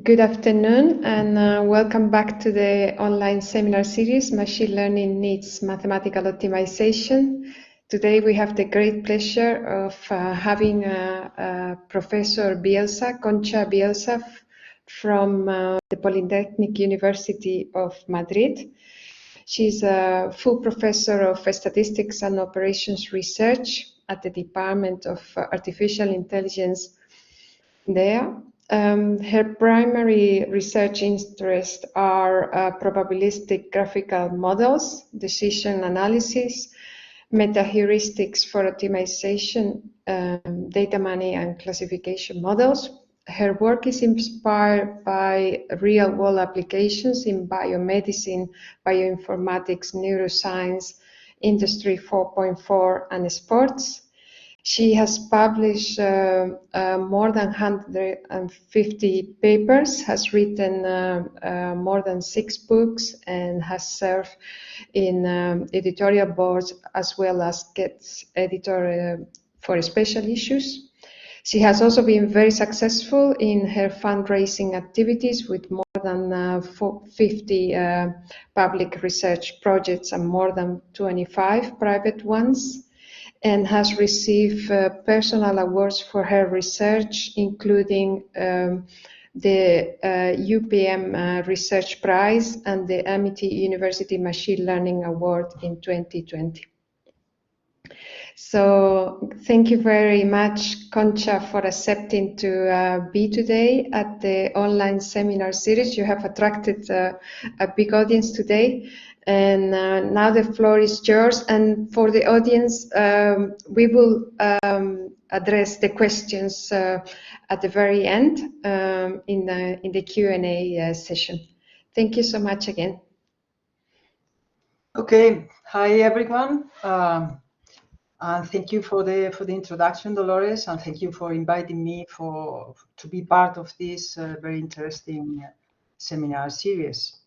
Good afternoon and welcome back to the online seminar series, Machine Learning Needs Mathematical Optimization. Today we have the great pleasure of having Professor Bielza, Concha Bielza from the Polytechnic University of Madrid. She's a full professor of Statistics and Operations Research at the Department of Artificial Intelligence there. Her primary research interests are probabilistic graphical models, decision analysis, meta-heuristics for optimization, data mining and classification models. Her work is inspired by real-world applications in biomedicine, bioinformatics, neuroscience, Industry 4.4, and sports. She has published more than 150 papers, has written more than 6 books, and has served in editorial boards as well as guest editor for special issues. She has also been very successful in her fundraising activities with more than 50 public research projects and more than 25 private ones, and has received personal awards for her research, including the UPM Research Prize and the Amity University Machine Learning Award in 2020. So thank you very much, Concha, for accepting to be today at the online seminar series. You have attracted a big audience today. And now the floor is yours. And for the audience, we will address the questions at the very end in the Q&A session. Thank you so much again. Okay. Hi, everyone. And thank you for the introduction, Dolores, and thank you for inviting me to be part of this very interesting seminar series.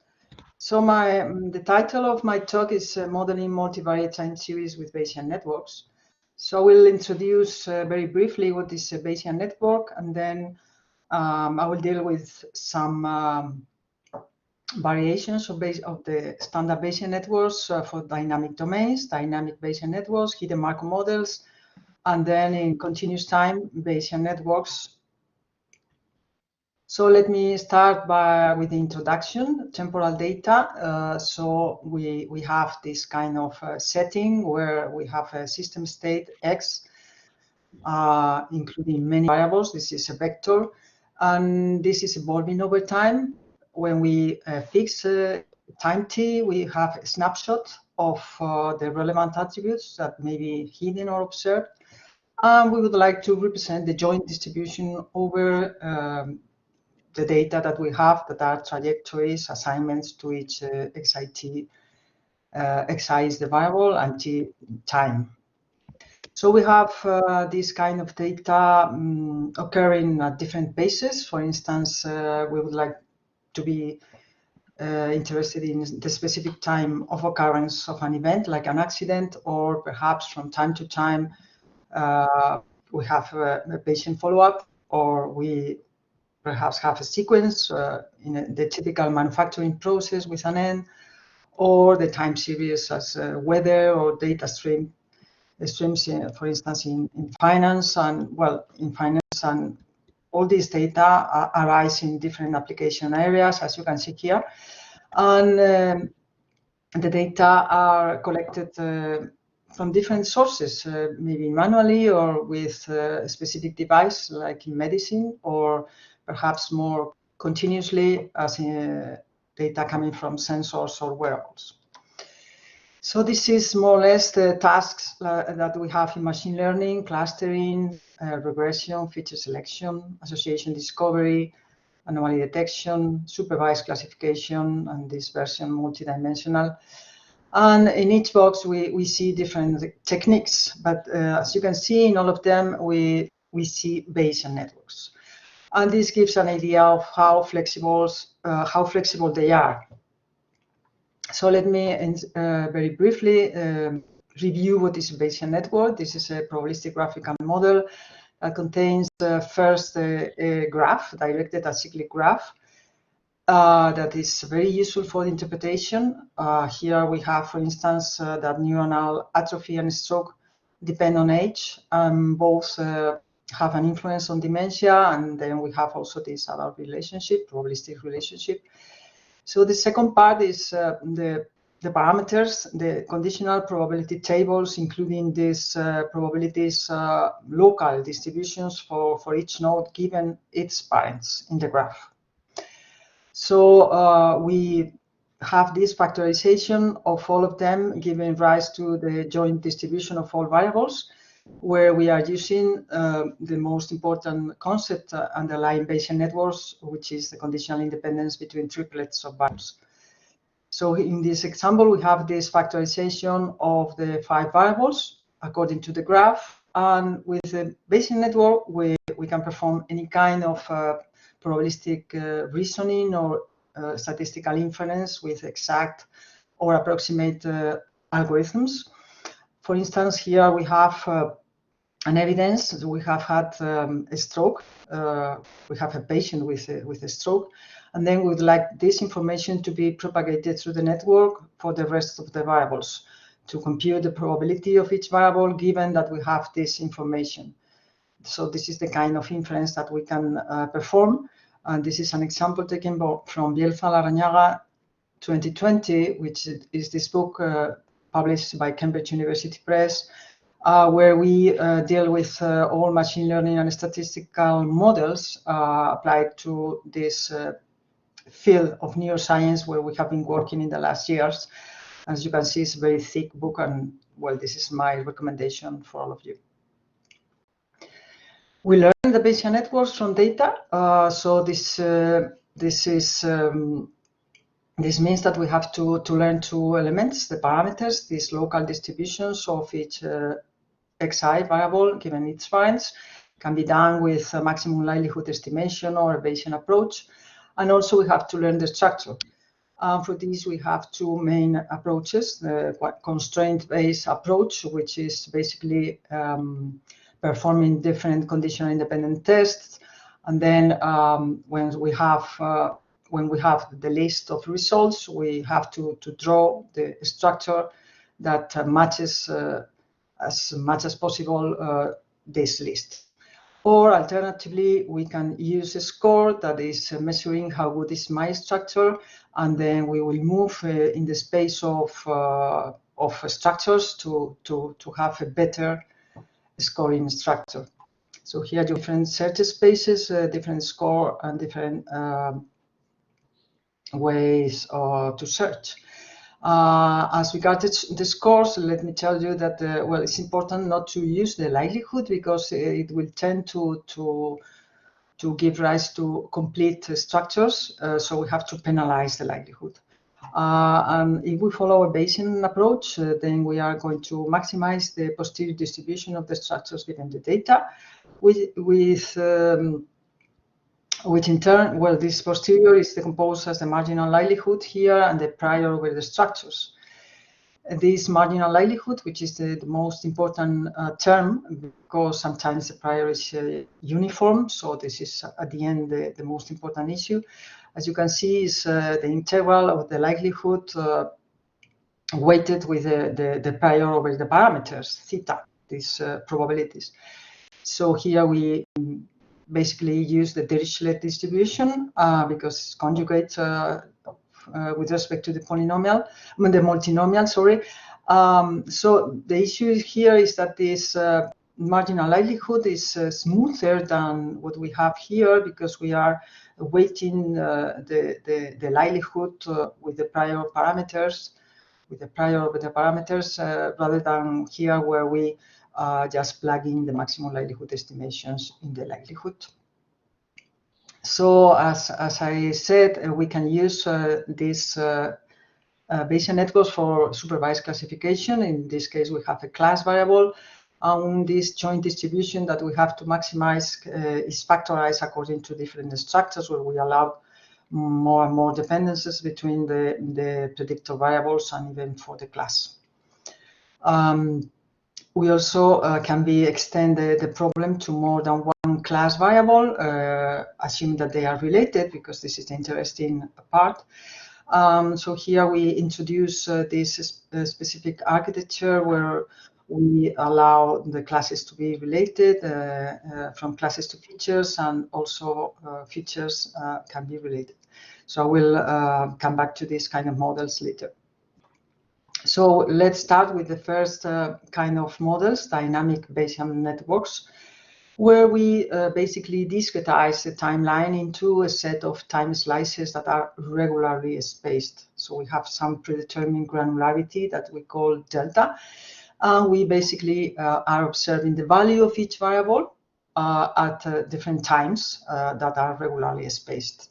So the title of my talk is Modeling Multivariate Time Series with Bayesian Networks. So I will introduce very briefly what is a Bayesian network, and then I will deal with some variations of the standard Bayesian networks for dynamic domains, dynamic Bayesian networks, hidden Markov models, and then in continuous time Bayesian networks. So let me start with the introduction, temporal data. So we have this kind of setting where we have a system state X, including many variables. This is a vector, and this is evolving over time. When we fix time t, we have a snapshot of the relevant attributes that may be hidden or observed. And we would like to represent the joint distribution over the data that we have, that are trajectories, assignments to each xit. Xi is the variable and t time. So we have this kind of data occurring at different bases. For instance, we would like to be interested in the specific time of occurrence of an event, like an accident, or perhaps from time to time we have a patient follow-up, or we perhaps have a sequence in the typical manufacturing process with an end, or the time series as weather or data streams, for instance, in finance, and well, in finance, and all these data arise in different application areas, as you can see here. And the data are collected from different sources, maybe manually or with a specific device, like in medicine, or perhaps more continuously as data coming from sensors or wearables. So this is more or less the tasks that we have in machine learning: clustering, regression, feature selection, association discovery, anomaly detection, supervised classification, and this version multidimensional. And in each box we see different techniques, but as you can see in all of them we see Bayesian networks. And this gives an idea of how flexible they are. So let me very briefly review what is a Bayesian network. This is a probabilistic graphical model that contains first a graph, directed acyclic graph, that is very useful for the interpretation. Here we have, for instance, that neuronal atrophy and stroke depend on age. Both have an influence on dementia, and then we have also this other relationship, probabilistic relationship. So the second part is the parameters, the conditional probability tables, including these probabilities, local distributions for each node given its parents in the graph. So we have this factorization of all of them, giving rise to the joint distribution of all variables, where we are using the most important concept underlying Bayesian networks, which is the conditional independence between triplets of variables. So in this example, we have this factorization of the 5 variables according to the graph. And with the Bayesian network, we can perform any kind of probabilistic reasoning or statistical inference with exact or approximate algorithms. For instance, here we have an evidence that we have had a stroke. We have a patient with a stroke, and then we would like this information to be propagated through the network for the rest of the variables to compute the probability of each variable, given that we have this information. So this is the kind of inference that we can perform. And this is an example taken from Bielza, 2020, which is this book published by Cambridge University Press, where we deal with all machine learning and statistical models applied to this field of neuroscience where we have been working in the last years. As you can see, it's a very thick book, and well, this is my recommendation for all of you. We learn the Bayesian networks from data. So this means that we have to learn 2 elements: the parameters, these local distributions of each xi variable given its parents, can be done with a maximum likelihood estimation or a Bayesian approach. And also we have to learn the structure. For this, we have 2 main approaches: the constraint-based approach, which is basically performing different conditional independent tests, and then when we have the list of results, we have to draw the structure that matches as much as possible this list. Or alternatively, we can use a score that is measuring how good is my structure, and then we will move in the space of structures to have a better scoring structure. So here different search spaces, different score, and different ways to search. As regards the scores, let me tell you that well, it's important not to use the likelihood, because it will tend to give rise to complete structures. So we have to penalize the likelihood. And if we follow a Bayesian approach, then we are going to maximize the posterior distribution of the structures given the data, which in turn, well, this posterior is decomposed as the marginal likelihood here and the prior over the structures. This marginal likelihood, which is the most important term, because sometimes the prior is uniform, so this is at the end the most important issue. As you can see, is the integral of the likelihood weighted with the prior over the parameters, theta, these probabilities. So here we basically use the Dirichlet distribution because it's conjugate with respect to the polynomial, the multinomial, sorry. So the issue here is that this marginal likelihood is smoother than what we have here, because we are weighting the likelihood with the prior parameters, rather than here where we just plug in the maximum likelihood estimations in the likelihood. So as I said, we can use this Bayesian networks for supervised classification. In this case, we have a class variable. This joint distribution that we have to maximize is factorized according to different structures, where we allow more and more dependencies between the predictor variables and even for the class. We also can extend the problem to more than one one class variable, assuming that they are related, because this is the interesting part. So here we introduce this specific architecture where we allow the classes to be related from classes to features, and also features can be related. So I will come back to this kind of models later. So let's start with the first kind of models, dynamic Bayesian networks, where we basically discretize the timeline into a set of time slices that are regularly spaced. So we have some predetermined granularity that we call delta. And we basically are observing the value of each variable at different times that are regularly spaced.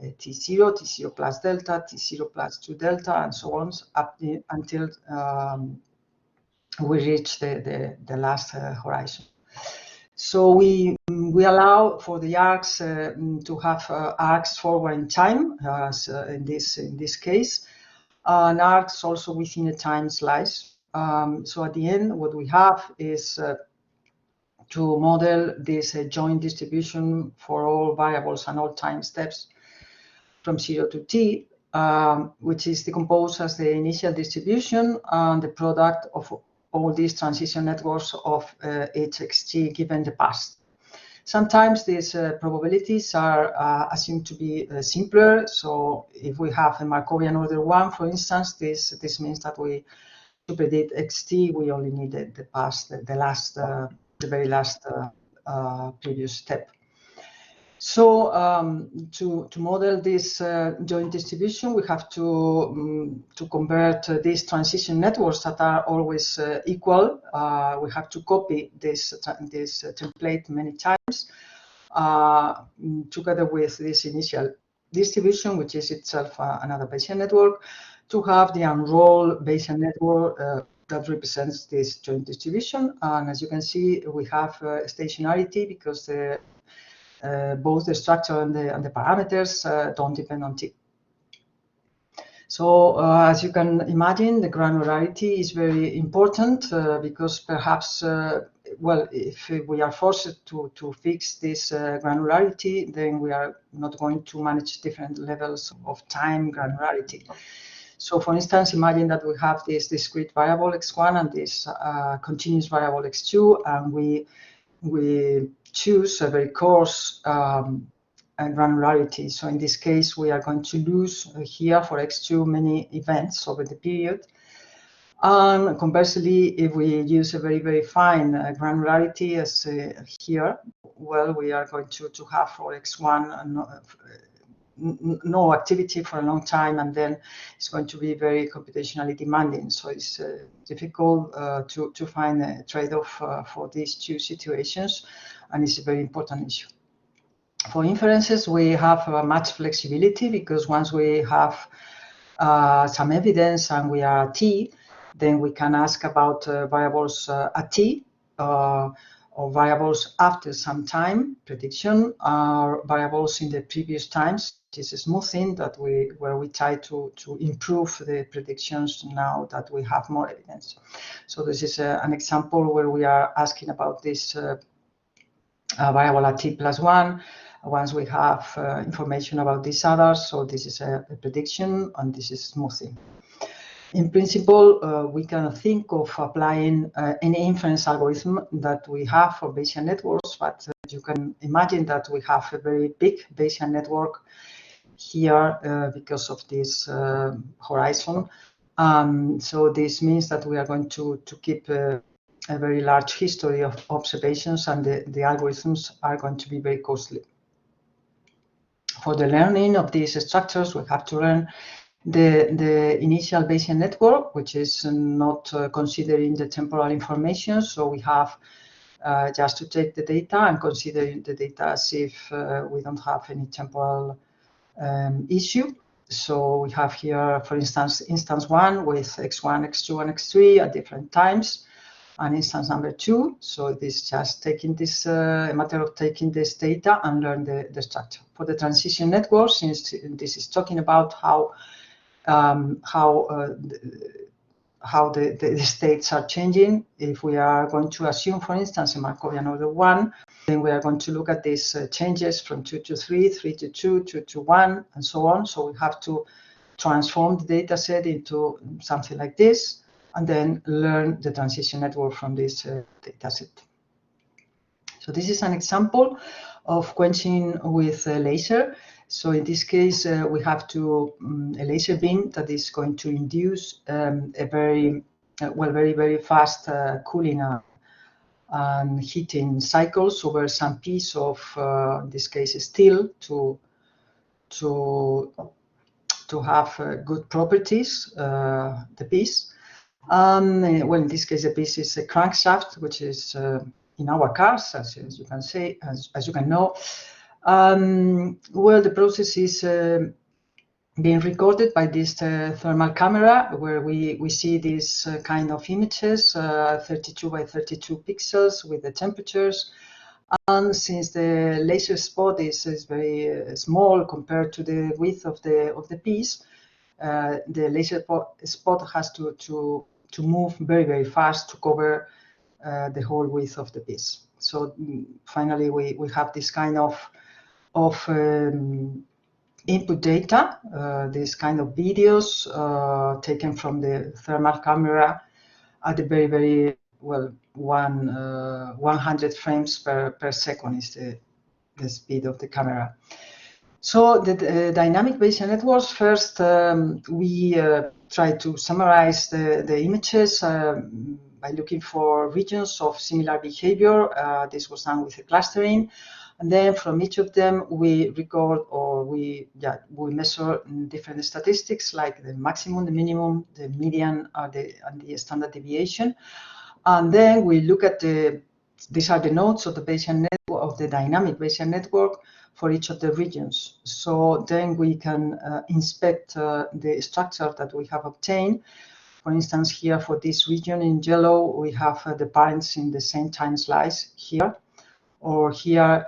T0, T0 plus delta, T0 plus 2 delta, and so on, until we reach the last horizon. So we allow for the arcs to have arcs forward in time, as in this case, and arcs also within a time slice. So at the end, what we have is to model this joint distribution for all variables and all time steps from 0 to t, which is decomposed as the initial distribution and the product of all these transition networks of hxt given the past. Sometimes these probabilities are assumed to be simpler. So if we have a Markovian order 1, for instance, this means that to predict xt, we only need the past, the very last previous step. So to model this joint distribution, we have to convert these transition networks that are always equal. We have to copy this template many times together with this initial distribution, which is itself another Bayesian network, to have the unrolled Bayesian network that represents this joint distribution. And as you can see, we have stationarity because both the structure and the parameters don't depend on t. So as you can imagine, the granularity is very important because perhaps, well, if we are forced to fix this granularity, then we are not going to manage different levels of time granularity. So for instance, imagine that we have this discrete variable x1 and this continuous variable x2, and we choose a very coarse granularity. So in this case, we are going to lose here for x2 many events over the period. And conversely, if we use a very, very fine granularity as here, well, we are going to have for x1 no activity for a long time, and then it's going to be very computationally demanding. So it's difficult to find a trade-off for these two situations, and it's a very important issue. For inferences, we have much flexibility because once we have some evidence and we are at t, then we can ask about variables at t, or variables after some time, prediction, or variables in the previous times. This is smoothing that where we try to improve the predictions now that we have more evidence. So this is an example where we are asking about this variable at t plus 1. Once we have information about these others, so this is a prediction and this is smoothing. In principle, we can think of applying any inference algorithm that we have for Bayesian networks, but you can imagine that we have a very big Bayesian network here because of this horizon. So this means that we are going to keep a very large history of observations, and the algorithms are going to be very costly. For the learning of these structures, we have to learn the initial Bayesian network, which is not considering the temporal information. So we have just to take the data and consider the data as if we don't have any temporal issue. So we have here, for instance, instance 1 with x1, x2, and x3 at different times, and instance number 2. So this is just taking this, a matter of taking this data and learn the structure. For the transition network, since this is talking about how how the states are changing. If we are going to assume, for instance, a Markovian order 1, then we are going to look at these changes from 2 to 3, 3 to 2, 2 to 1, and so on. So we have to transform the data set into something like this, and then learn the transition network from this data set. So this is an example of quenching with a laser. So in this case, we have a laser beam that is going to induce a very fast cooling and heating cycles over some piece of, in this case, steel to have good properties, the piece. Well, in this case, the piece is a crankshaft, which is in our cars, as you can say, as you can know. Well, the process is being recorded by this thermal camera, where we see these kind of images, 32 by 32 pixels with the temperatures. And since the laser spot is very small compared to the width of the piece, the laser spot has to move very fast to cover the whole width of the piece. So finally, we have this kind of input data, this kind of videos taken from the thermal camera at a very well 100 frames per second is the speed of the camera. So the dynamic Bayesian networks, first we try to summarize the images by looking for regions of similar behavior. This was done with a clustering. And then from each of them, we record or we measure different statistics like the maximum, the minimum, the median, and the standard deviation. And then we look at these are the nodes of the Bayesian network, of the dynamic Bayesian network for each of the regions. So then we can inspect the structure that we have obtained. For instance, here for this region in yellow, we have the parents in the same time slice here, or here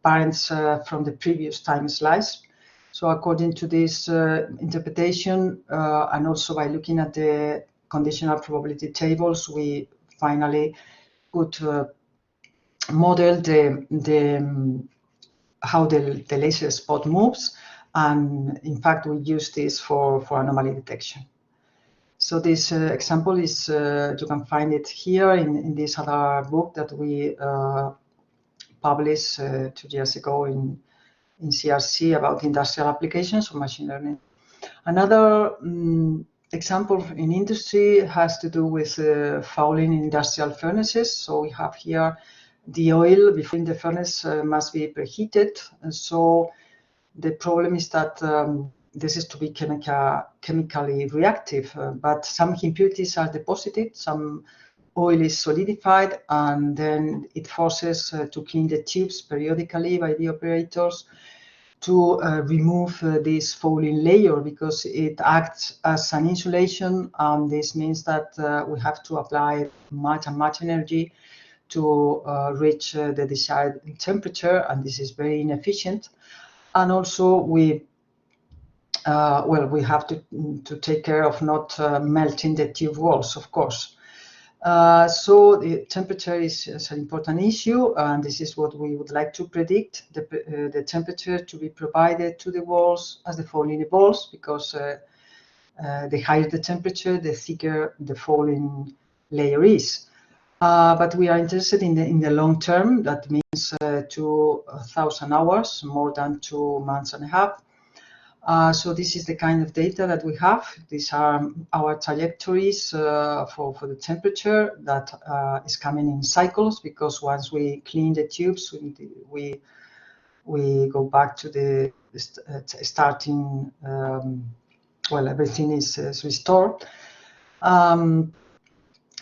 parents from the previous time slice. So according to this interpretation, and also by looking at the conditional probability tables, we finally could model how the laser spot moves, and in fact we use this for anomaly detection. So this example is, you can find it here in this other book that we published 2 years ago in CRC about industrial applications of machine learning. Another example in industry has to do with fouling in industrial furnaces. So we have here the oil before the furnace must be preheated. And so the problem is that this is to be chemically reactive, but some impurities are deposited, some oil is solidified, and then it forces to clean the tubes periodically by the operators to remove this fouling layer, because it acts as an insulation. This means that we have to apply much energy to reach the desired temperature, and this is very inefficient. And also we have to take care of not melting the tube walls, of course. So the temperature is an important issue, and this is what we would like to predict, the temperature to be provided to the walls as the fouling evolves, because the higher the temperature, the thicker the fouling layer is. But we are interested in the long term. That means 2,000 hours, more than 2 months and a half. So this is the kind of data that we have. These are our trajectories for the temperature that is coming in cycles, because once we clean the tubes, we go back to the starting, everything is restored.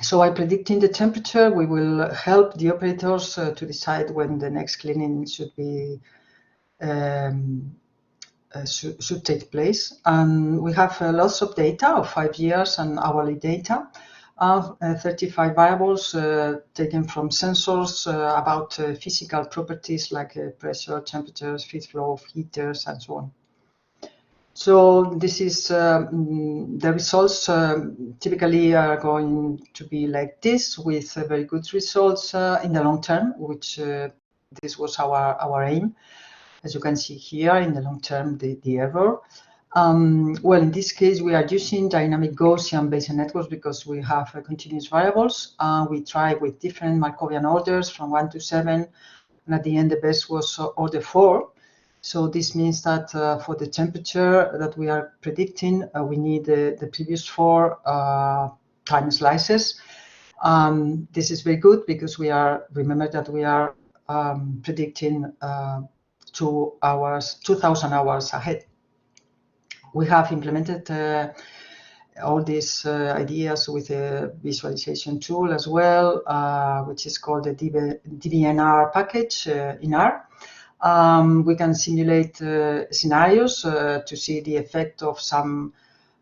So by predicting the temperature, we will help the operators to decide when the next cleaning should be should take place. And we have lots of data of 5 years and hourly data of 35 variables taken from sensors about physical properties like pressure, temperatures, feed flow of heaters, and so on. So this is the results typically are going to be like this, with very good results in the long term, which this was our aim. As you can see here, in the long term, the error. Well, in this case, we are using dynamic Gaussian Bayesian networks because we have continuous variables. We try with different Markovian orders from 1 to 7, and at the end, the best was order 4. So this means that for the temperature that we are predicting, we need the previous 4 time slices. This is very good because remember that we are predicting 2,000 hours ahead. We have implemented all these ideas with a visualization tool as well, which is called the DBNR package in R. We can simulate scenarios to see the effect of some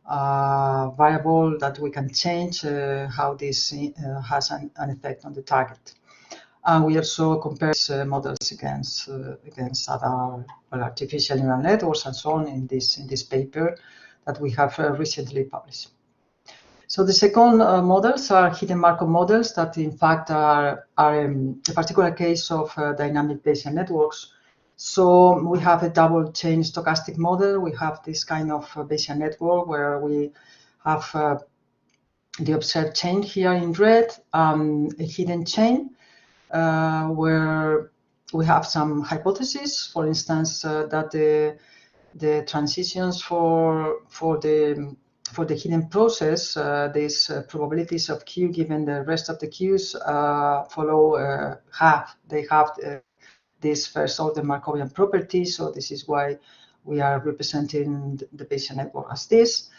variable that we can change, how this has an effect on the target. And we also compare models against other artificial neural networks and so on in this paper that we have recently published. So the second models are hidden Markov models that in fact are a particular case of dynamic Bayesian networks. So we have a double chain stochastic model. We have this kind of Bayesian network where we have the observed chain here in red, a hidden chain where we have some hypotheses, for instance, that the transitions for the hidden process, these probabilities of Q given the rest of the Qs they have this first order Markovian property. So this is why we are representing the Bayesian network as this.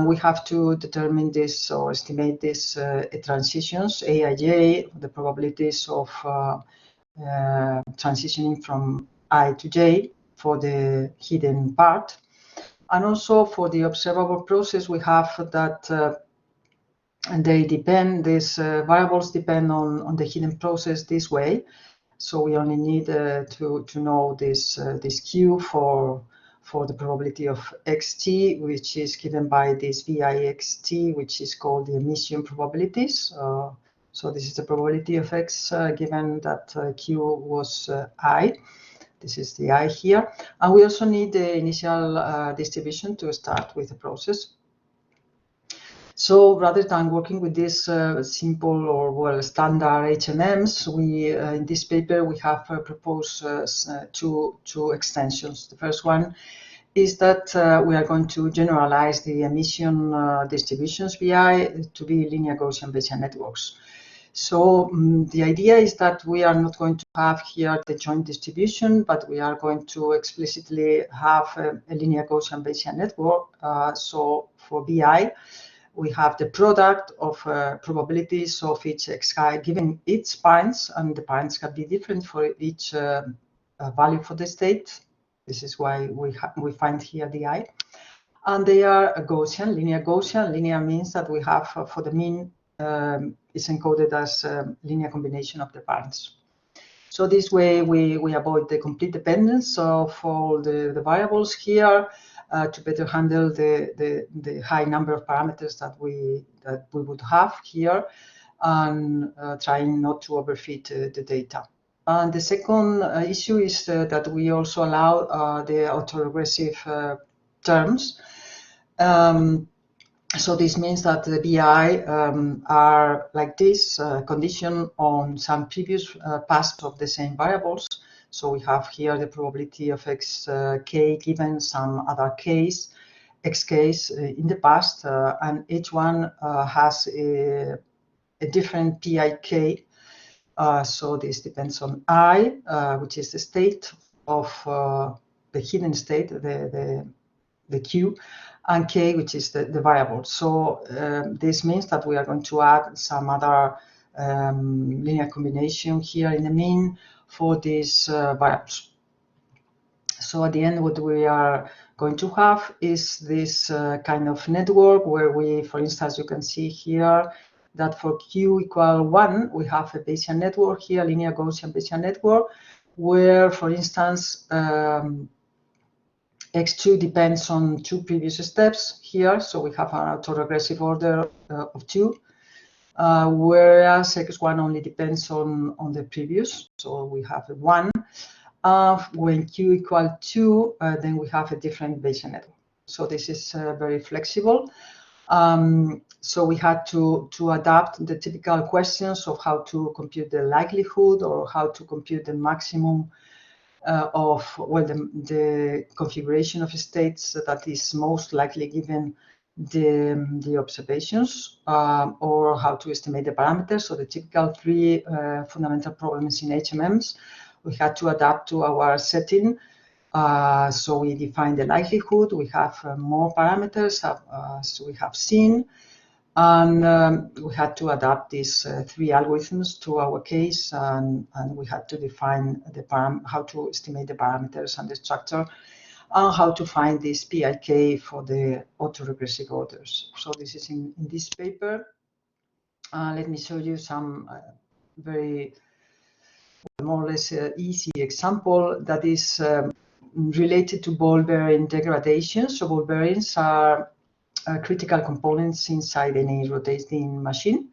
We have to determine this or estimate these transitions, Aij, the probabilities of transitioning from I to J for the hidden part. And also for the observable process, we have that they depend, these variables depend on the hidden process this way. So we only need to know this Q for the probability of xt, which is given by this VIXT, which is called the emission probabilities. So this is the probability of x given that Q was I. This is the I here. And we also need the initial distribution to start with the process. So rather than working with this simple or standard HMMs, we in this paper we have proposed two extensions. The first one is that we are going to generalize the emission distributions VI to be linear Gaussian Bayesian networks. So the idea is that we are not going to have here the joint distribution, but we are going to explicitly have a linear Gaussian Bayesian network. So for BI, we have the product of probabilities of each xi given its points, and the points can be different for each value for the state. This is why we find here the I. And they are a Gaussian, linear Gaussian. Linear means that we have for the mean is encoded as a linear combination of the points. So this way we avoid the complete dependence of all the variables here to better handle the high number of parameters that we would have here, and trying not to overfit the data. And the second issue is that we also allow the autoregressive terms. So this means that the BI are like this, conditioned on some previous past of the same variables. So we have here the probability of xk given some other case, xk's in the past, and each one has a different PIK. So this depends on I, which is the state of the hidden state, the Q, and K, which is the variable. So this means that we are going to add some other linear combination here in the mean for these variables. So at the end, what we are going to have is this kind of network where we, for instance, you can see here that for Q equal 1, we have a Bayesian network here, linear Gaussian Bayesian network, where, for instance, X2 depends on 2 previous steps here, so we have an autoregressive order of 2, whereas X1 only depends on the previous, so we have a 1. When Q equal 2, then we have a different Bayesian network. So this is very flexible. So we had to adapt the typical questions of how to compute the likelihood or how to compute the maximum of, well, the configuration of states that is most likely given the observations, or how to estimate the parameters. So the typical 3 fundamental problems in HMMs, we had to adapt to our setting. So we define the likelihood. We have more parameters, as we have seen. And we had to adapt these 3 algorithms to our case, and we had to define how to estimate the parameters and the structure, and how to find this PIK for the autoregressive orders. So this is in this paper. Let me show you some very more or less easy example that is related to ball bearing degradation. So ball bearings are critical components inside any rotating machine.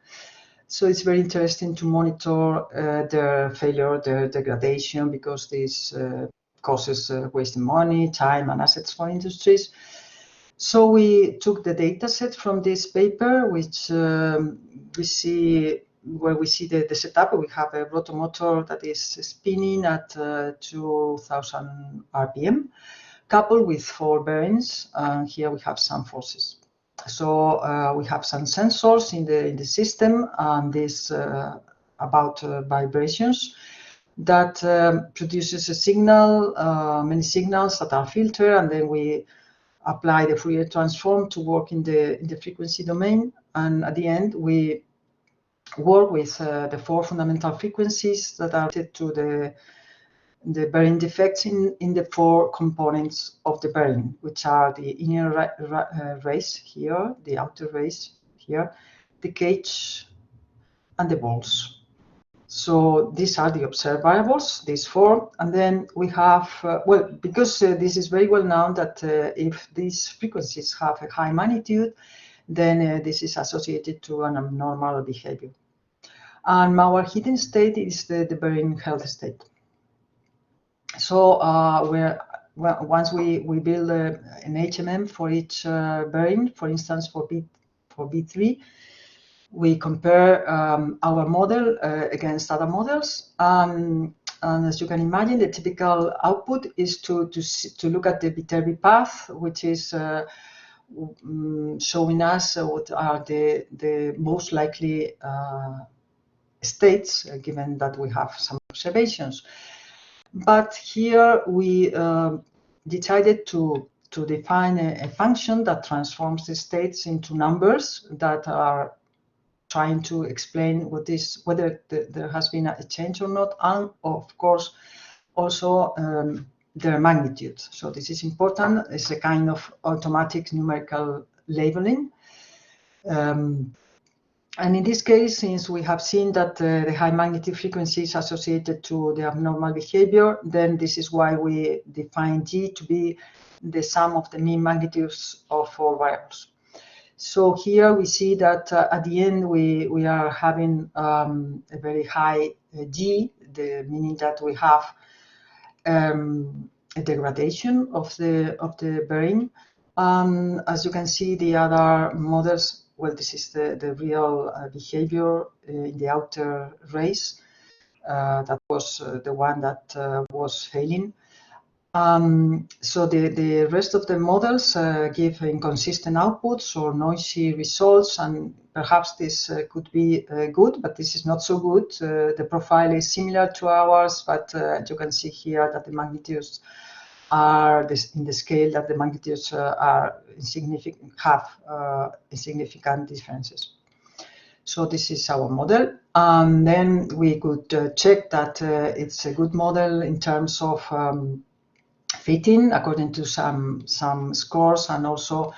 So it's very interesting to monitor their failure, their degradation, because this causes wasting money, time, and assets for industries. So we took the data set from this paper, which we see the setup. We have a rotomotor that is spinning at 2000 RPM, coupled with 4 bearings. Here we have some forces. So we have some sensors in the system, and this about vibrations that produces a signal, many signals that are filtered, and then we apply the Fourier transform to work in the frequency domain. And at the end, we work with the 4 fundamental frequencies that are related to the bearing defects in the 4 components of the bearing, which are the inner race here, the outer race here, the cage, and the balls. So these are the observed variables, these 4. And then we have, well, because this is very well known that if these frequencies have a high magnitude, then this is associated to an abnormal behavior. And our hidden state is the bearing health state. So once we build an HMM for each bearing, for instance, for B3, we compare our model against other models. And as you can imagine, the typical output is to look at the Viterbi path, which is showing us what are the most likely states, given that we have some observations. But here we decided to define a function that transforms the states into numbers that are trying to explain whether there has been a change or not, and of course also their magnitude. So this is important. It's a kind of automatic numerical labeling. And in this case, since we have seen that the high magnitude frequency is associated to the abnormal behavior, then this is why we define G to be the sum of the mean magnitudes of 4 variables. So here we see that at the end we are having a very high G, meaning that we have a degradation of the bearing. As you can see, the other models, well, this is the real behavior in the outer race. That was the one that was failing. So the rest of the models give inconsistent outputs or noisy results, and perhaps this could be good, but this is not so good. The profile is similar to ours, but you can see here that the magnitudes are in the scale that the magnitudes are insignificant, have insignificant differences. So this is our model, and then we could check that it's a good model in terms of fitting according to some scores, and also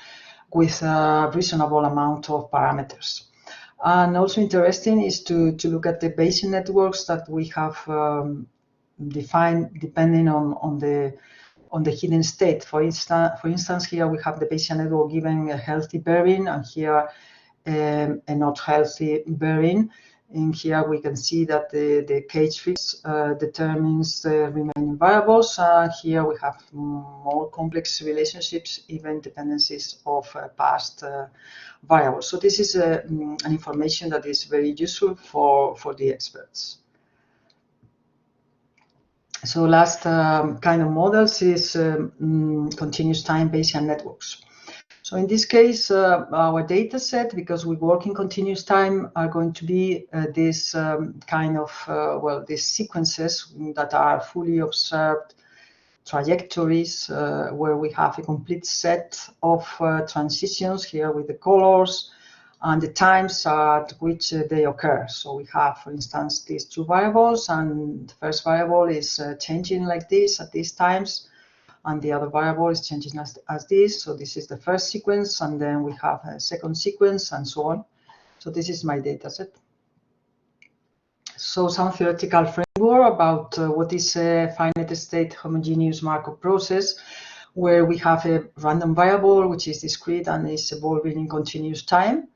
with a reasonable amount of parameters. And also interesting is to look at the Bayesian networks that we have defined depending on the on the hidden state. For instance, here we have the Bayesian network giving a healthy bearing, and here a not healthy bearing. And here we can see that the cage fix determines the remaining variables. Here we have more complex relationships, even dependencies of past variables. So this is an information that is very useful for the experts. So last kind of models is continuous time Bayesian networks. So in this case, our data set, because we work in continuous time, are going to be this kind of, well, these sequences that are fully observed trajectories where we have a complete set of transitions here with the colors and the times at which they occur. So we have, for instance, these two variables, and the first variable is changing like this at these times, and the other variable is changing as this. So this is the first sequence, and then we have a second sequence, and so on. So this is my data set. So some theoretical framework about what is a finite state homogeneous Markov process, where we have a random variable which is discrete and is evolving in continuous time.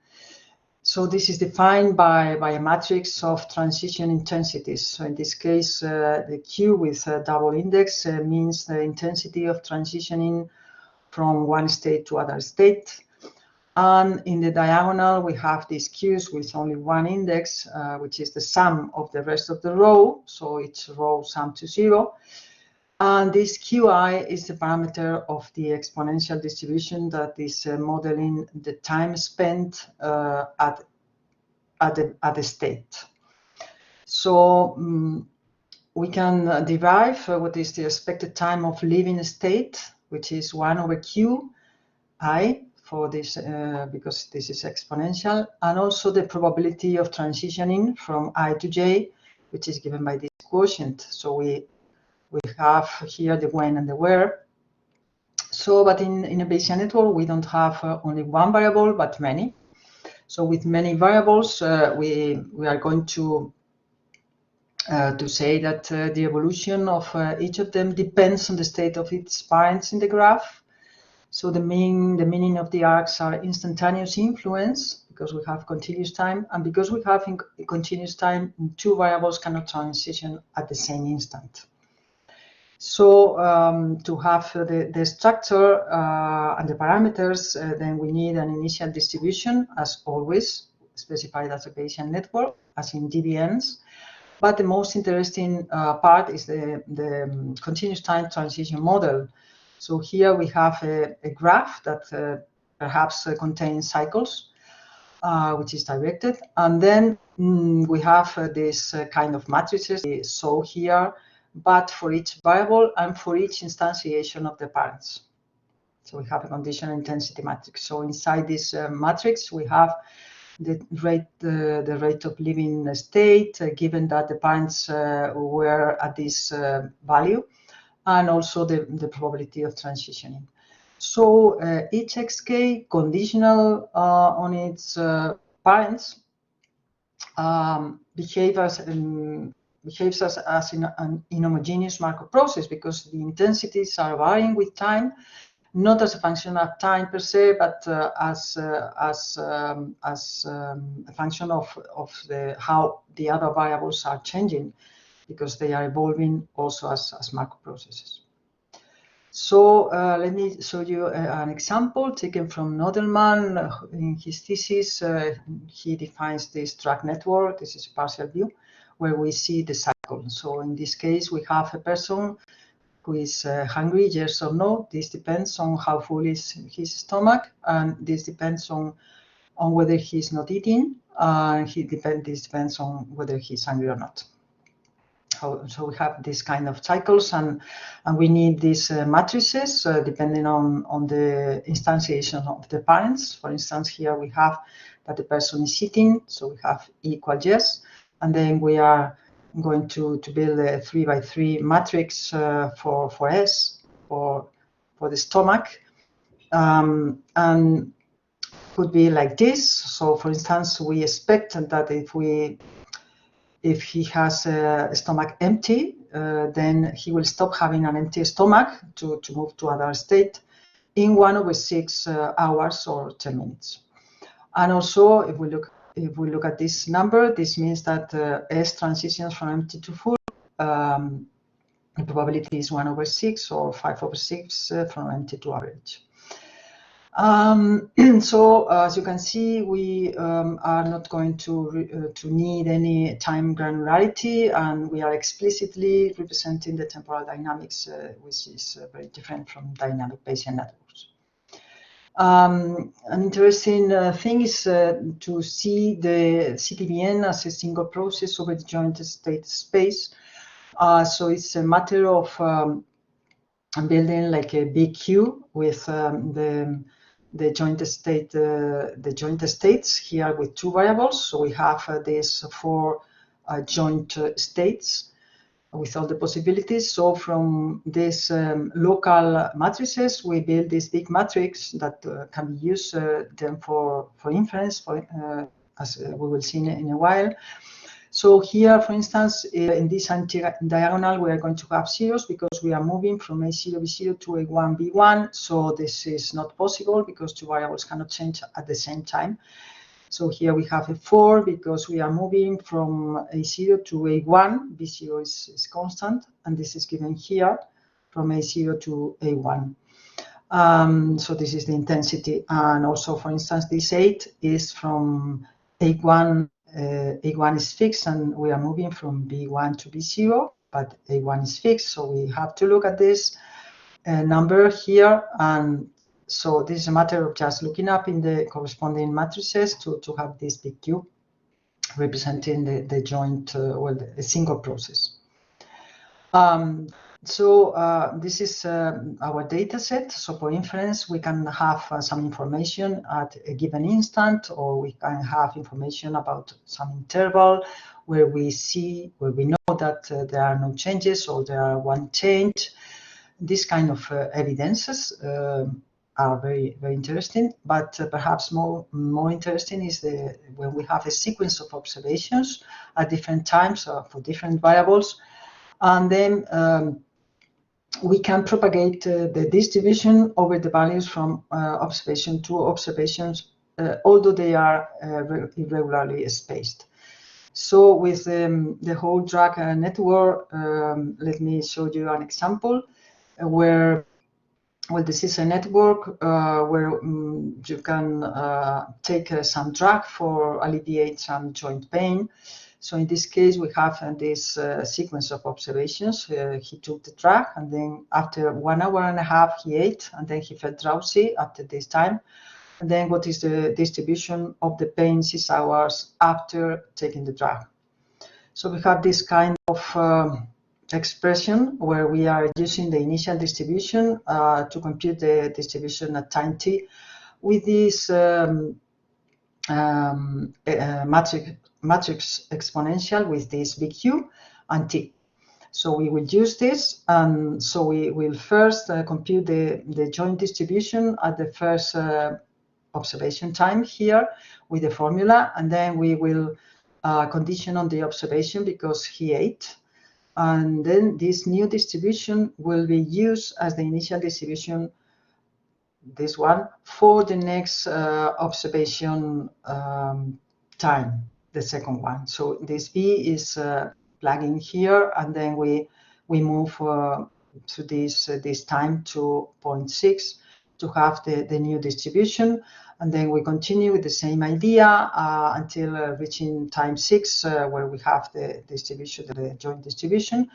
So this is defined by a matrix of transition intensities. So in this case, the Q with a double index means the intensity of transitioning from one state to other state. And in the diagonal, we have these Qs with only one index, which is the sum of the rest of the row. So each row sum to 0. And this Qi is the parameter of the exponential distribution that is modeling the time spent at the state. So we can derive what is the expected time of leaving a state, which is 1 over Qi for this, because this is exponential, and also the probability of transitioning from I to j, which is given by this quotient. So we have here the when and the where. So, but in a Bayesian network, we don't have only one variable, but many. So with many variables, we are going to say that the evolution of each of them depends on the state of its parents in the graph. So the meaning of the arcs are instantaneous influence, because we have continuous time, and because we have continuous time, two variables cannot transition at the same instant. So to have the structure and the parameters, then we need an initial distribution, as always, specified as a Bayesian network, as in DBNs. But the most interesting part is the continuous time transition model. So here we have a graph that perhaps contains cycles, which is directed. And then we have this kind of matrices we saw here, but for each variable and for each instantiation of the parents. So we have a conditional intensity matrix. So inside this matrix, we have the rate of leaving a state, given that the parents were at this value, and also the probability of transitioning. So each xk conditional on its parents behaves as in an inhomogeneous Markov process, because the intensities are varying with time, not as a function of time per se, but as a function of how the other variables are changing, because they are evolving also as Markov processes. So let me show you an example taken from Nodelman. In his thesis, he defines this track network. This is a partial view where we see the cycle. So in this case, we have a person who is hungry, yes or no. This depends on how full is his stomach, and this depends on whether he's not eating. This depends on whether he's hungry or not. So we have this kind of cycles, and we need these matrices depending on the instantiation of the parents. For instance, here we have that the person is eating, so we have E equal yes, and then we are going to build a 3x3 matrix for S for the stomach, and could be like this. So for instance, we expect that if he has a stomach empty, then he will stop having an empty stomach to move to other state in 1/6 hours or 10 minutes. And also, if we look at this number, this means that S transitions from empty to full, the probability is 1/6 or 5/6 from empty to average. So as you can see, we are not going to need any time granularity, and we are explicitly representing the temporal dynamics, which is very different from dynamic Bayesian networks. An interesting thing is to see the CTBN as a single process over the joint state space. So it's a matter of building like a big queue with the joint states here with two variables. So we have these four joint states with all the possibilities. So from these local matrices, we build this big matrix that can be used then for inference, as we will see in a while. So here, for instance, in this anti-diagonal, we are going to have zeros because we are moving from A0, B0 to A1, B1. So this is not possible because two variables cannot change at the same time. So here we have a 4 because we are moving from A0 to A1. B0 is constant, and this is given here from A0 to A1. So this is the intensity. And also, for instance, this 8 is from A1. A1 is fixed, and we are moving from B1 to B0, but A1 is fixed. So we have to look at this number here. And so this is a matter of just looking up in the corresponding matrices to have this big Q representing the joint, well, a single process. So this is our data set. So for inference, we can have some information at a given instant, or we can have information about some interval where we know that there are no changes or there are one change. This kind of evidences are very, very interesting, but perhaps more interesting is when we have a sequence of observations at different times for different variables, and then we can propagate the distribution over the values from observation to observations, although they are irregularly spaced. So with the whole drag network, let me show you an example where, well, this is a network where you can take some drag for alleviate some joint pain. So in this case, we have this sequence of observations. He took the drug, and then after 1 hour and a half, he ate, and then he felt drowsy after this time. And then what is the distribution of the pain 6 hours after taking the drug? So we have this kind of expression where we are using the initial distribution to compute the distribution at time t with this matrix exponential with this big Q and T. So we will use this, and so we will first compute the joint distribution at the first observation time here with the formula, and then we will condition on the observation because he ate, and then this new distribution will be used as the initial distribution, this one, for the next observation time, the second one. So this B is plugging here, and then we move to this time to 0.6 to have the new distribution, and then we continue with the same idea until reaching time 6, where we have the distribution, the joint distribution,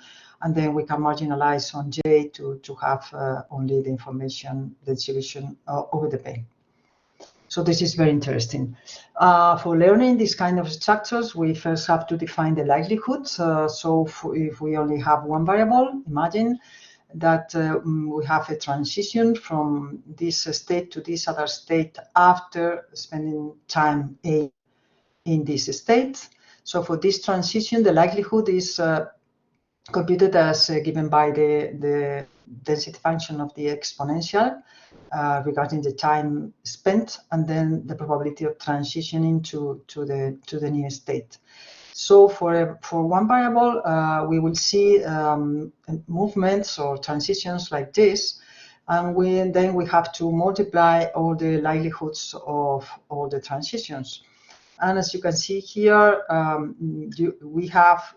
and then we can marginalize on J to have only the information, the distribution over the pain. So this is very interesting. For learning these kind of structures, we first have to define the likelihood. So if we only have one variable, imagine that we have a transition from this state to this other state after spending time A in this state. So for this transition, the likelihood is computed as given by the density function of the exponential regarding the time spent, and then the probability of transitioning to the new state. So for one variable, we will see movements or transitions like this, and then we have to multiply all the likelihoods of all the transitions. And as you can see here, we have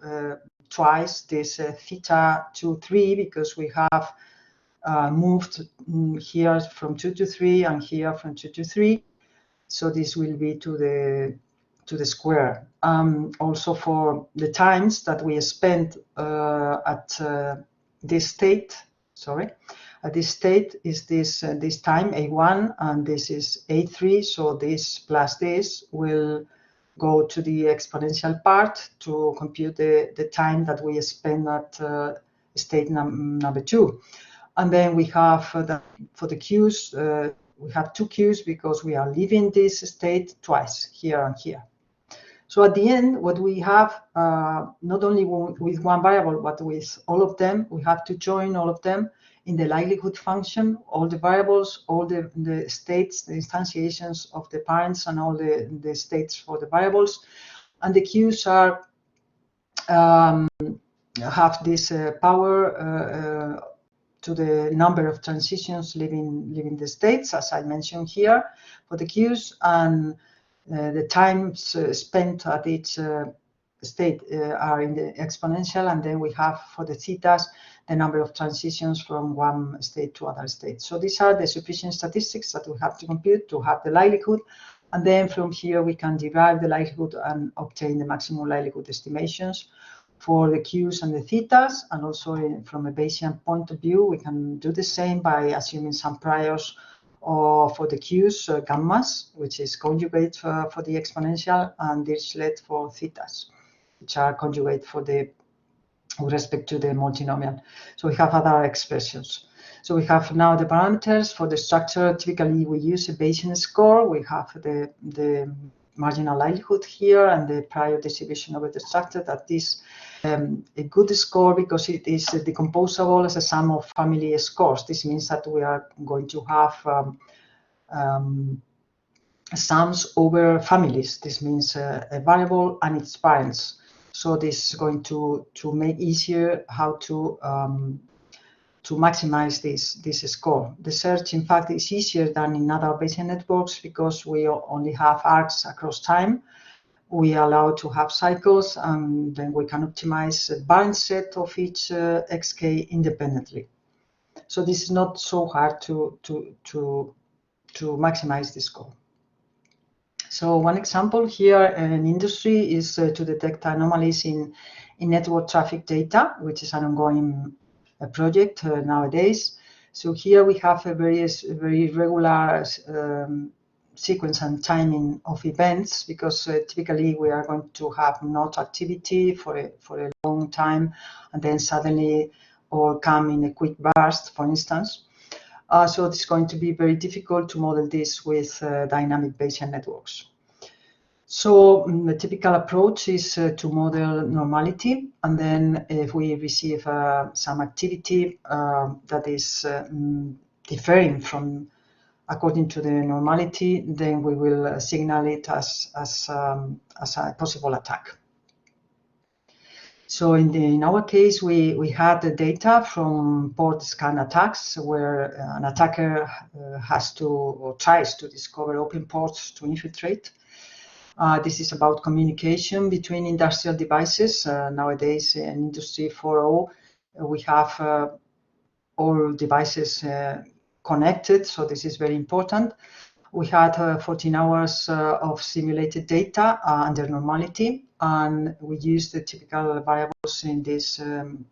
twice this theta 2, 3, because we have moved here from 2 to 3 and here from 2 to 3. So this will be to the square. Also for the times that we spent at this state, at this state is this time A1, and this is A3. So this plus this will go to the exponential part to compute the time that we spend at state number 2. And then we have for the queues, we have 2 queues because we are leaving this state twice, here and here. So at the end, what we have, not only with one variable, but with all of them, we have to join all of them in the likelihood function, all the variables, all the states, the instantiations of the parents, and all the states for the variables. And the queues are have this power to the number of transitions leaving the states, as I mentioned here, for the queues, and the times spent at each state are in the exponential, and then we have for the thetas the number of transitions from one state to other state. So these are the sufficient statistics that we have to compute to have the likelihood, and then from here we can derive the likelihood and obtain the maximum likelihood estimations for the Q's and the thetas, and also from a Bayesian point of view, we can do the same by assuming some priors for the Q's, gammas, which is conjugate for the exponential, and Dirichlet for thetas, which are conjugate with respect to the multinomial. So we have other expressions. So we have now the parameters for the structure. Typically, we use a Bayesian score. We have the marginal likelihood here and the prior distribution over the structure. That is a good score because it is decomposable as a sum of family scores. This means that we are going to have sums over families. This means a variable and its parents. So this is going to make easier how to maximize this score. The search, in fact, is easier than in other Bayesian networks because we only have arcs across time. We allow to have cycles, and then we can optimize a band set of each xk independently. So this is not so hard to maximize this score. So one example here in industry is to detect anomalies in network traffic data, which is an ongoing project nowadays. So here we have a very regular sequence and timing of events, because typically we are going to have not activity for a long time, and then suddenly all come in a quick burst, for instance. So it's going to be very difficult to model this with dynamic Bayesian networks. So the typical approach is to model normality, and then if we receive some activity that is differing from according to the normality, then we will signal it as a possible attack. So in our case, we had the data from port scan attacks where an attacker has to or tries to discover open ports to infiltrate. This is about communication between industrial devices. Nowadays in Industry 4.0, we have all devices connected, so this is very important. We had 14 hours of simulated data under normality, and we used the typical variables in these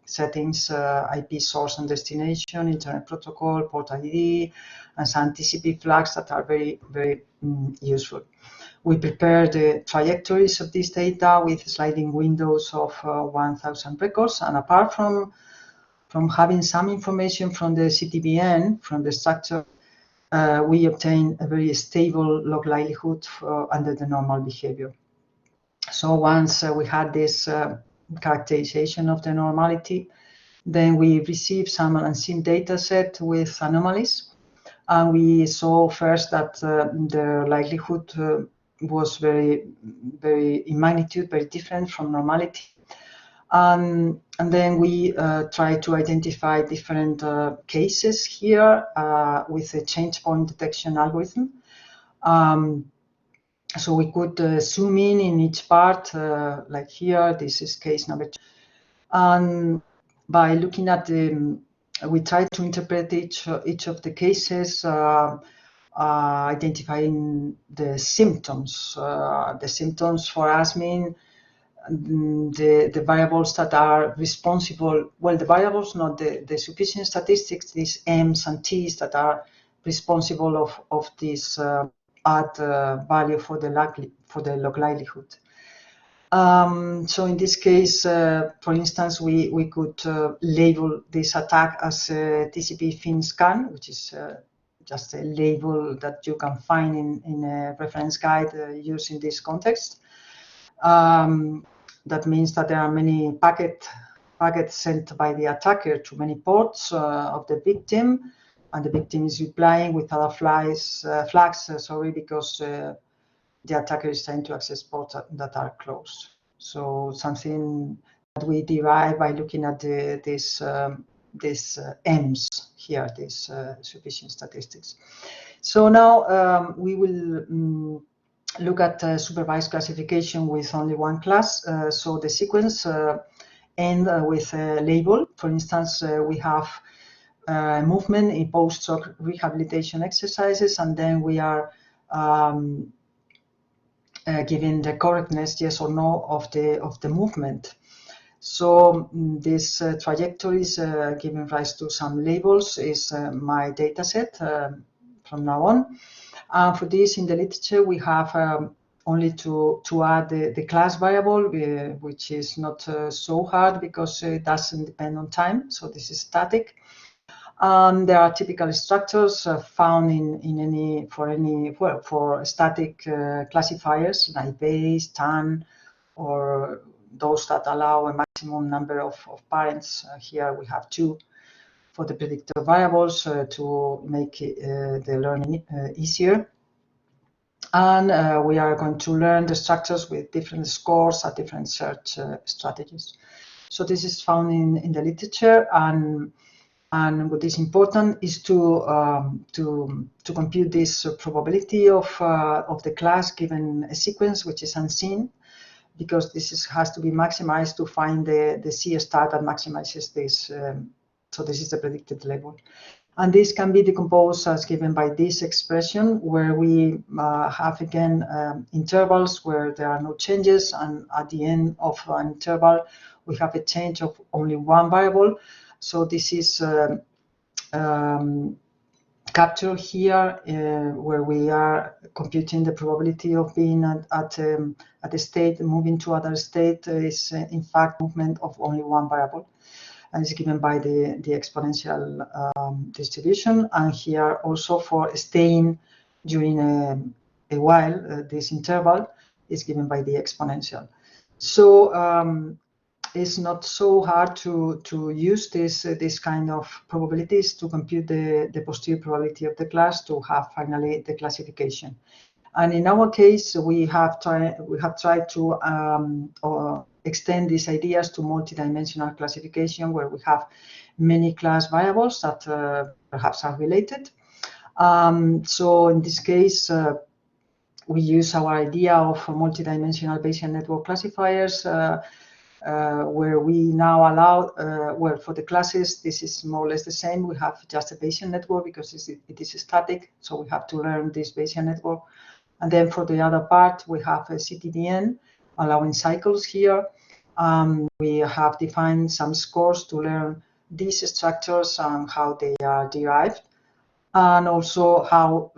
settings, IP source and destination, internet protocol, port ID, and some TCP flags that are very, very useful. We prepare the trajectories of this data with sliding windows of 1,000 records, and apart from having some information from the CTBN, from the structure, we obtain a very stable log likelihood under the normal behavior. So once we had this characterization of the normality, then we received some unseen data set with anomalies, and we saw first that the likelihood was very in magnitude, very different from normality. And then we try to identify different cases here with a change point detection algorithm. So we could zoom in each part, like here, this is case number 2. And by looking at we try to interpret each of the cases, identifying the symptoms. The symptoms for us mean the variables that are responsible, well, the variables, not the sufficient statistics, these M's and T's that are responsible of this add value for the log likelihood. So in this case, for instance, we could label this attack as TCP fin scan, which is just a label that you can find in a reference guide used in this context. That means that there are many packets sent by the attacker to many ports of the victim, and the victim is replying with other flags, because the attacker is trying to access ports that are closed. So something that we derive by looking at this M's here, these sufficient statistics. So now we will look at supervised classification with only one class. So the sequence ends with a label. For instance, we have movement in post-hoc rehabilitation exercises, and then we are giving the correctness, yes or no, of the movement. So this trajectory is giving rise to some labels, is my data set from now on. For this, in the literature, we have only to add the class variable, which is not so hard because it doesn't depend on time. So this is static. There are typical structures found for static classifiers like base, tan, or those that allow a maximum number of parents. Here we have 2 for the predictor variables to make the learning easier. And we are going to learn the structures with different scores at different search strategies. So this is found in the literature, and what is important is to compute this probability of the class given a sequence which is unseen, because this has to be maximized to find the C star that maximizes this. So this is the predicted label. And this can be decomposed as given by this expression, where we have again intervals where there are no changes, and at the end of an interval we have a change of only one variable. So this is captured here, where we are computing the probability of being at a state, moving to other state is in fact movement of only one variable, and is given by the exponential distribution. And here also for staying during a while, this interval is given by the exponential. So it's not so hard to use this kind of probabilities to compute the posterior probability of the class to have finally the classification. And in our case, we have tried to extend these ideas to multidimensional classification, where we have many class variables that perhaps are related. So in this case, we use our idea of multidimensional Bayesian network classifiers, where we now allow, well, for the classes, this is more or less the same. We have just a Bayesian network because it is static, so we have to learn this Bayesian network. And then for the other part, we have a CTDN allowing cycles here. We have defined some scores to learn these structures and how they are derived, and also how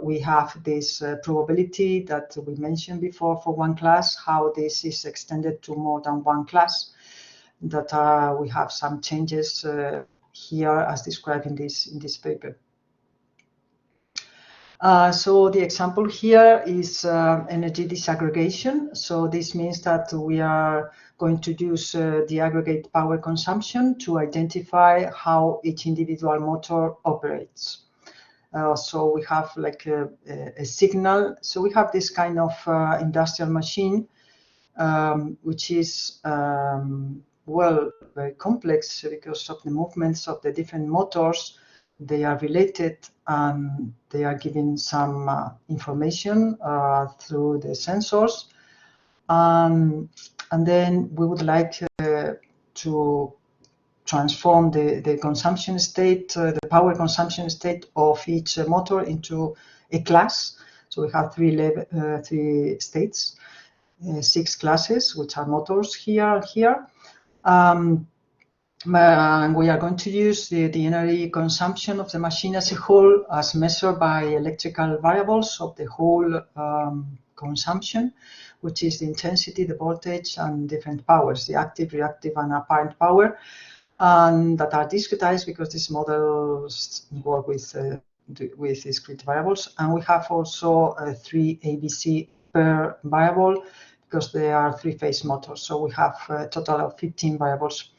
we have this probability that we mentioned before for one class, how this is extended to more than one class, that we have some changes here as described in this paper. So the example here is energy disaggregation. So this means that we are going to use the aggregate power consumption to identify how each individual motor operates. So we have like a signal. So we have this kind of industrial machine, which is well, very complex because of the movements of the different motors. They are related and they are giving some information through the sensors. And then we would like to transform the consumption state, the power consumption state of each motor into a class. So we have three states, 6 classes, which are motors here and here. And we are going to use the energy consumption of the machine as a whole as measured by electrical variables of the whole consumption, which is the intensity, the voltage, and different powers, the active, reactive, and apparent power, and that are discretized because these models work with discrete variables. And we have also 3 ABC per variable because they are 3-phase motors. So we have a total of 15 variables.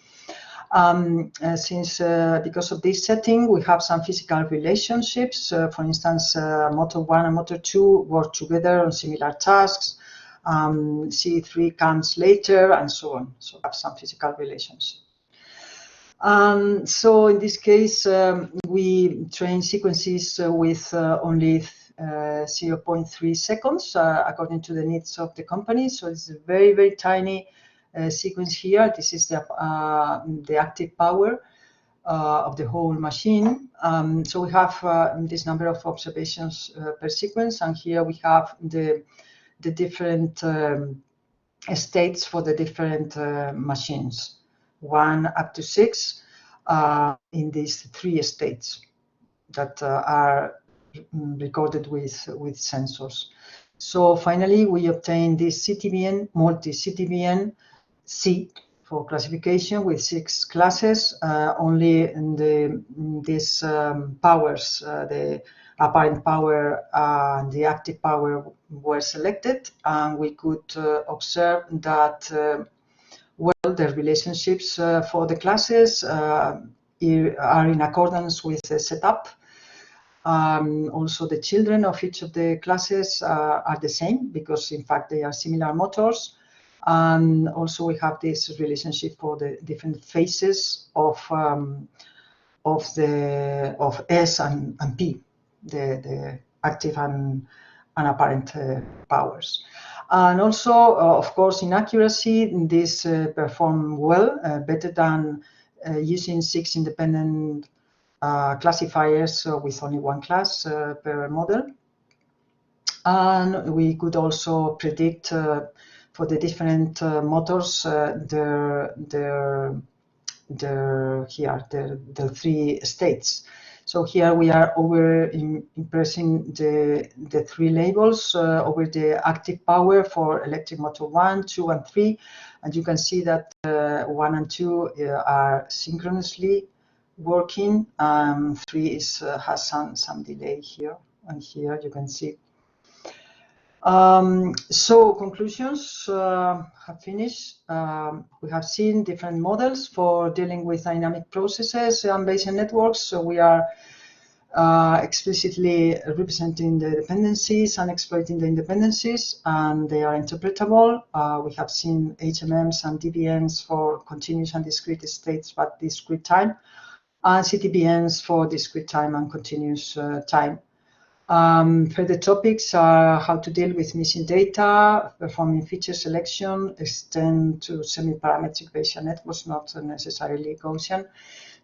Because of this setting, we have some physical relationships. For instance, motor 1 and motor 2 work together on similar tasks. C3 comes later, and so on. So we have some physical relations. So in this case, we train sequences with only 0.3 seconds according to the needs of the company. So it's a very, very tiny sequence here. This is the active power of the whole machine. So we have this number of observations per sequence, and here we have the different states for the different machines, 1 up to 6 in these 3 states that are recorded with sensors. So finally, we obtain this CTBN, multi-CTBN C for classification with 6 classes. Only in these powers, the apparent power and the active power were selected, and we could observe that well, the relationships for the classes are in accordance with the setup. Also, the children of each of the classes are the same because, in fact, they are similar motors. And also, we have this relationship for the different phases of S and P, the active and apparent powers. And also, of course, in accuracy, this perform well, better than using 6 independent classifiers with only 1 class per model. And we could also predict for the different motors the 3 states. So here we are impressing the 3 labels over the active power for electric motor 1, 2, and 3. And you can see that 1 and 2 are synchronously working. 3 has some delay here, and here you can see. So conclusions have finished. We have seen different models for dealing with dynamic processes and Bayesian networks. So we are explicitly representing the dependencies and exploiting the independencies, and they are interpretable. We have seen HMMs and DBNs for continuous and discrete states, but discrete time, and CTBNs for discrete time and continuous time. Further topics are how to deal with missing data, performing feature selection, extend to semi-parametric Bayesian networks, not necessarily Gaussian,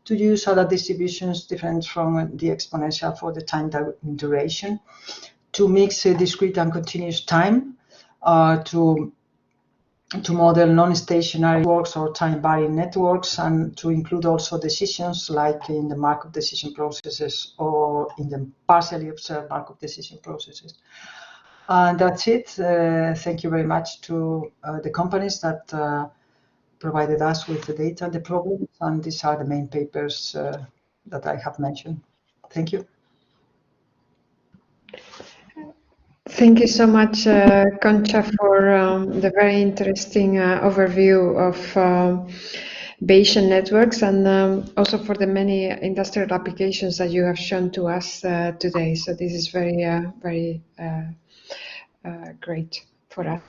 to use other distributions different from the exponential for the time duration, to mix discrete and continuous time, to model non-stationary networks or time-varying networks, and to include also decisions like in the Markov decision processes or in the partially observed Markov decision processes. And that's it. Thank you very much to the companies that provided us with the data and the problems, and these are the main papers that I have mentioned. Thank you. Thank you so much, Concha, for the very interesting overview of Bayesian networks, and also for the many industrial applications that you have shown to us today. So this is very great for us.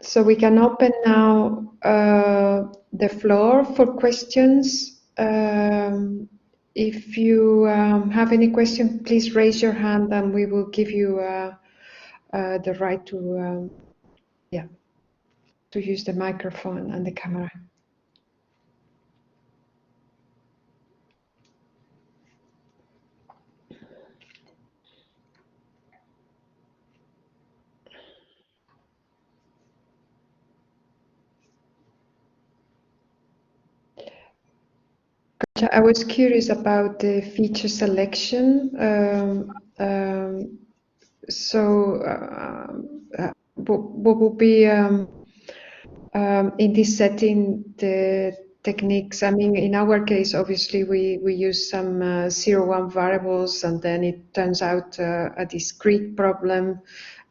So we can open now the floor for questions. If you have any question, please raise your hand and we will give you the right to to use the microphone and the camera. I was curious about the feature selection. What would be in this setting the techniques? I mean, in our case, obviously, we use some 0-1 variables, and then it turns out a discrete problem,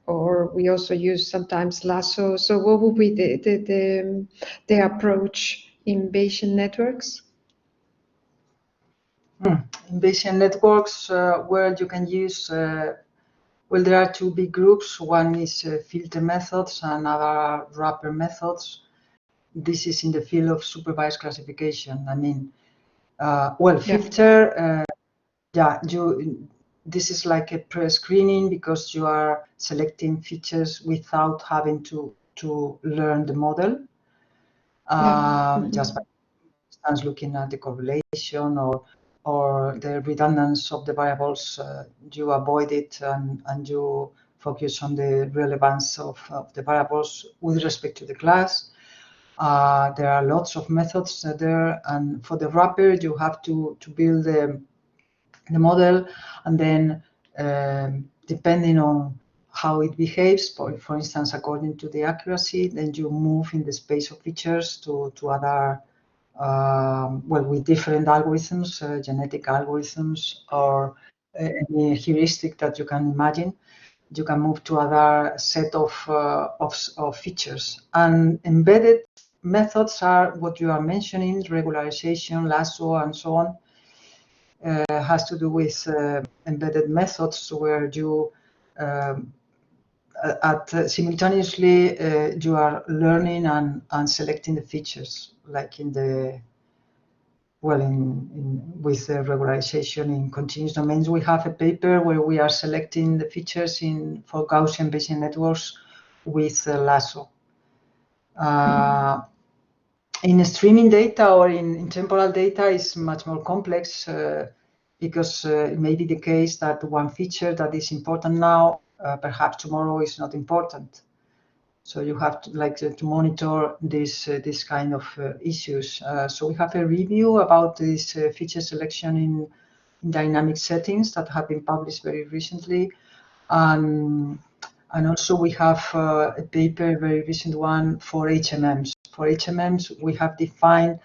or we also use sometimes lasso. So what would be the approach in Bayesian networks? In Bayesian networks, where you can use, well, there are two big groups. One is filter methods and other are wrapper methods. This is in the field of supervised classification. I mean, filter, this is like a pre-screening because you are selecting features without having to learn the model. Just by instance, looking at the correlation or the redundancy of the variables, you avoid it and you focus on the relevance of the variables with respect to the class. There are lots of methods there, and for the wrapper, you have to build the model, and then depending on how it behaves, for instance, according to the accuracy, then you move in the space of features to other, with different algorithms, genetic algorithms, or any heuristic that you can imagine. You can move to other set of features. And embedded methods are what you are mentioning, regularization, lasso, and so on. Has to do with embedded methods where you simultaneously you are learning and selecting the features, like in the with the regularization in continuous domains. We have a paper where we are selecting the features for Gaussian Bayesian networks with lasso. In streaming data or in temporal data is much more complex because it may be the case that one feature that is important now, perhaps tomorrow is not important. So you have to monitor this kind of issues. So we have a review about this feature selection in dynamic settings that have been published very recently, and also we have a paper, a very recent one, for HMMs. For HMMs, we have defined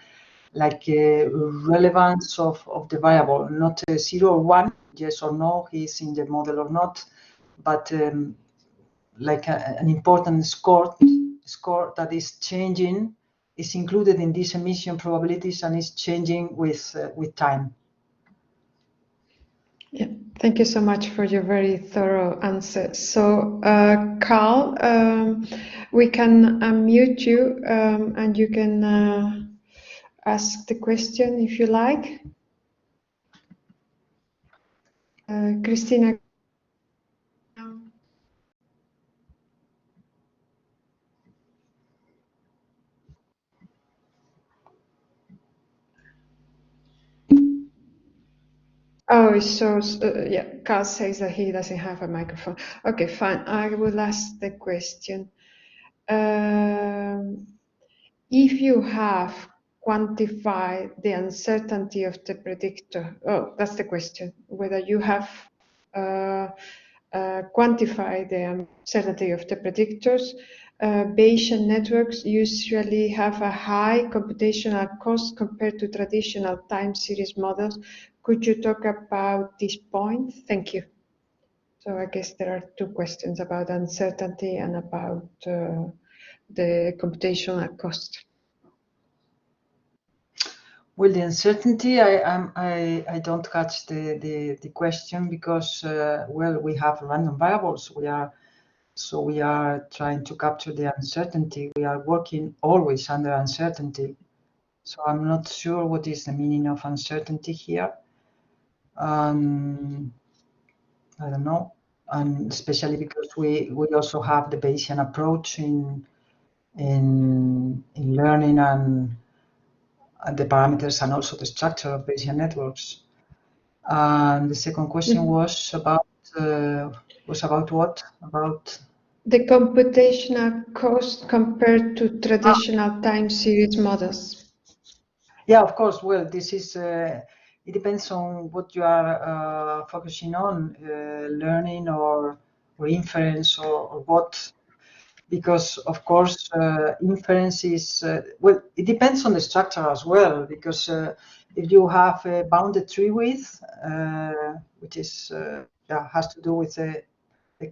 like a relevance of the variable, not 0 or 1, yes or no, he's in the model or not, but like an important score that is changing, is included in these emission probabilities and is changing with time. Yeah, thank you so much for your very thorough answer. So, Carl, we can unmute you and you can ask the question if you like. Christina. Oh, so yeah, Carl says that he doesn't have a microphone. Okay, fine. I will ask the question. If you have quantified the uncertainty of the predictor, that's the question, whether you have quantified the uncertainty of the predictors. Bayesian networks usually have a high computational cost compared to traditional time series models. Could you talk about this point? Thank you. So I guess there are two questions about uncertainty and about the computational cost. Well, the uncertainty, I don't catch the question because well, we have random variables. We are trying to capture the uncertainty. We are working always under uncertainty. So I'm not sure what is the meaning of uncertainty here. I don't know, and especially because we also have the Bayesian approach in learning and the parameters and also the structure of Bayesian networks. And the second question was about what? About the computational cost compared to traditional time series models. Yeah, of course. Well, this is it depends on what you are focusing on, learning or inference or what. Because of course inference is well, it depends on the structure as well. Because if you have a bounded tree width, which is has to do with the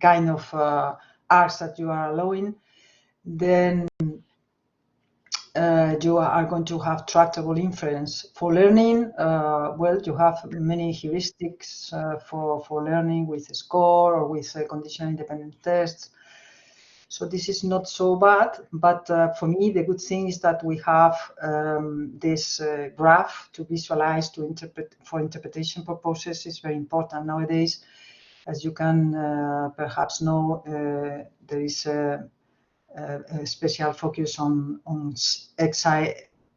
kind of arcs that you are allowing, then you are going to have tractable inference. For learning, well, you have many heuristics for learning with a score or with conditional independent tests. So this is not so bad, but for me, the good thing is that we have this graph to visualize, to interpret for interpretation purposes. Is very important nowadays. As you can perhaps know, there is a special focus on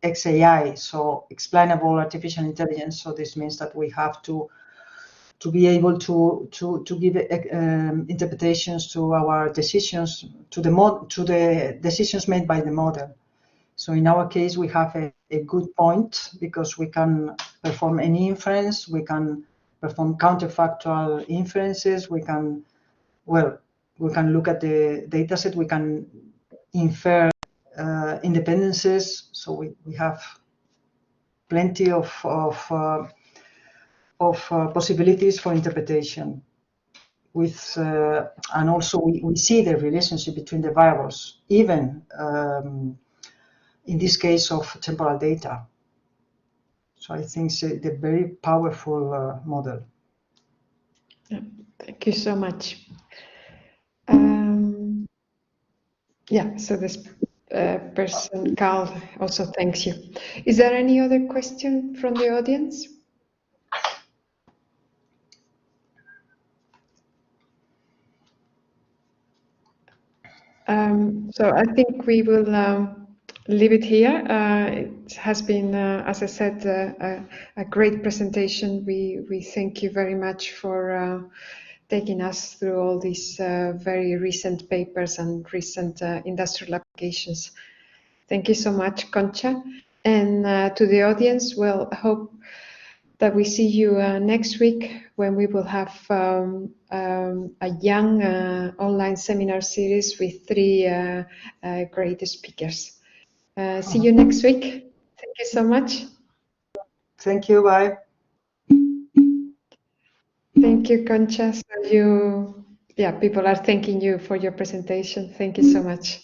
XAI, so explainable artificial intelligence. So this means that we have to be able to give interpretations to our decisions, to the decisions made by the model. So in our case, we have a good point because we can perform any inference, we can perform counterfactual inferences, we can look at the data set, we can infer independences. So we have plenty of possibilities for interpretation. With and also we see the relationship between the variables, even in this case of temporal data. So I think it's a very powerful model. Thank you so much. Yeah, so this person, Carl, also thanks you. Is there any other question from the audience? So I think we will leave it here. It has been, as I said, a great presentation. We thank you very much for taking us through all these very recent papers and recent industrial applications. Thank you so much, Concha. And to the audience, well, I hope that we see you next week when we will have a young online seminar series with 3 great speakers. See you next week. Thank you so much. Thank you. Bye. Thank you, Concha. So people are thanking you for your presentation. Thank you so much.